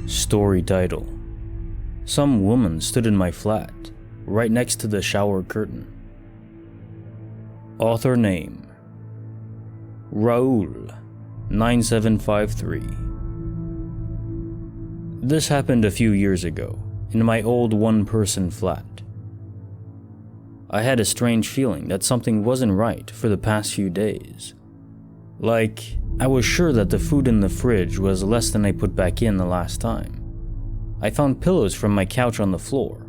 Story title: Some woman stood in my flat, right next to the shower curtain. Author name: Raul 9753. This happened a few years ago, in my old one-person flat. I had a strange feeling that something wasn't right for the past few days. Like, I was sure that the food in the fridge was less than I put back in the last time. I found pillows from my couch on the floor,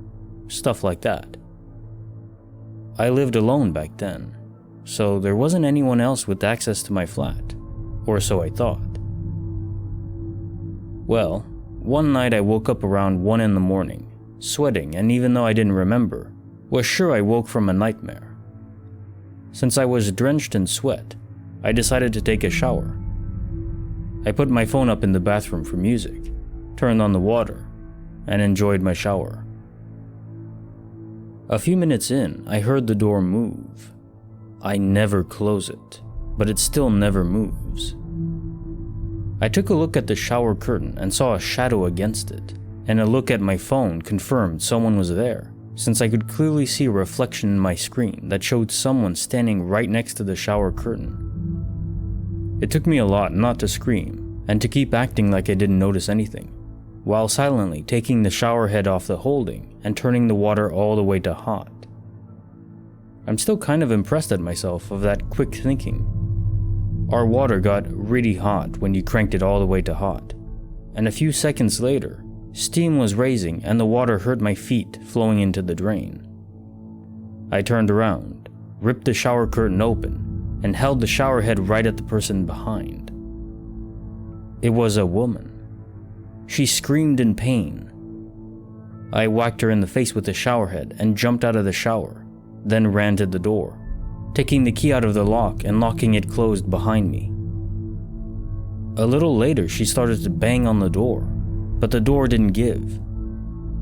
stuff like that. I lived alone back then, so there wasn't anyone else with access to my flat, or so I thought. Well, one night I woke up around 1 in the morning, sweating, and even though I didn't remember, was sure I woke from a nightmare. Since I was drenched in sweat, I decided to take a shower. I put my phone up in the bathroom for music, turned on the water, and enjoyed my shower. A few minutes in, I heard the door move. I never close it, but it still never moves. I took a look at the shower curtain and saw a shadow against it, and a look at my phone confirmed someone was there, since I could clearly see a reflection in my screen that showed someone standing right next to the shower curtain. It took me a lot not to scream, and to keep acting like I didn't notice anything, while silently taking the shower head off the holding and turning the water all the way to hot. I'm still kind of impressed at myself of that quick thinking. Our water got really hot when you cranked it all the way to hot, and a few seconds later, steam was raising and the water hurt my feet flowing into the drain. I turned around, ripped the shower curtain open, and held the shower head right at the person behind. It was a woman. She screamed in pain. I whacked her in the face with the shower head and jumped out of the shower, then ran to the door, taking the key out of the lock and locking it closed behind me. A little later, she started to bang on the door, but the door didn't give.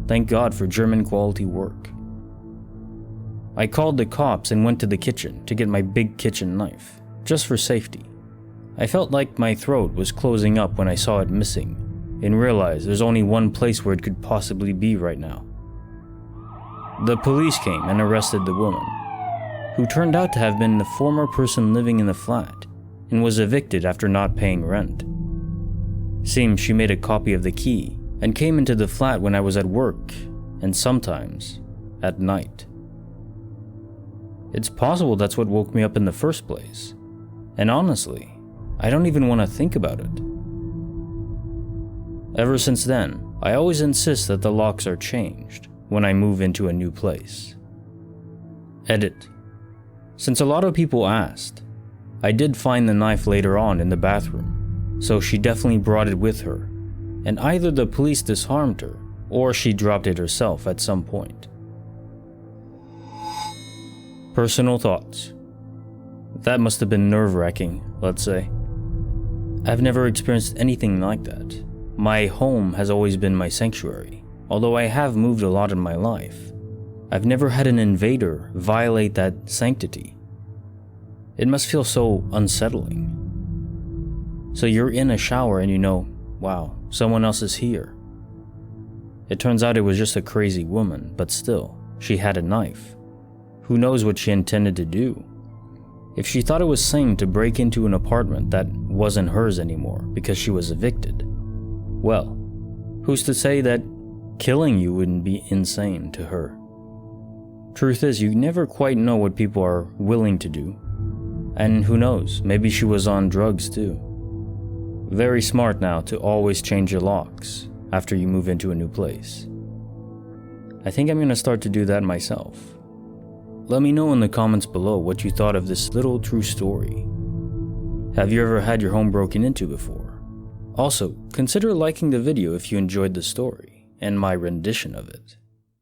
Thank God for German quality work. I called the cops and went to the kitchen to get my big kitchen knife, just for safety. I felt like my throat was closing up when I saw it missing, and realized there's only one place where it could possibly be right now. The police came and arrested the woman, who turned out to have been the former person living in the flat and was evicted after not paying rent. Seems she made a copy of the key and came into the flat when I was at work, and sometimes at night. It's possible that's what woke me up in the first place, and honestly, I don't even want to think about it. Ever since then, I always insist that the locks are changed when I move into a new place. Edit. Since a lot of people asked, I did find the knife later on in the bathroom, so she definitely brought it with her, and either the police disarmed her or she dropped it herself at some point. Personal thoughts. That must have been nerve-wracking, let's say. I've never experienced anything like that. My home has always been my sanctuary, although I have moved a lot in my life. I've never had an invader violate that sanctity. It must feel so unsettling. So you're in a shower and you know, wow, someone else is here. It turns out it was just a crazy woman, but still, she had a knife. Who knows what she intended to do? If she thought it was sane to break into an apartment that wasn't hers anymore because she was evicted, well, who's to say that killing you wouldn't be insane to her? Truth is, you never quite know what people are willing to do. And who knows, maybe she was on drugs too. Very smart now to always change your locks after you move into a new place. I think I'm gonna start to do that myself. Let me know in the comments below what you thought of this little true story. Have you ever had your home broken into before? Also, consider liking the video if you enjoyed the story and my rendition of it.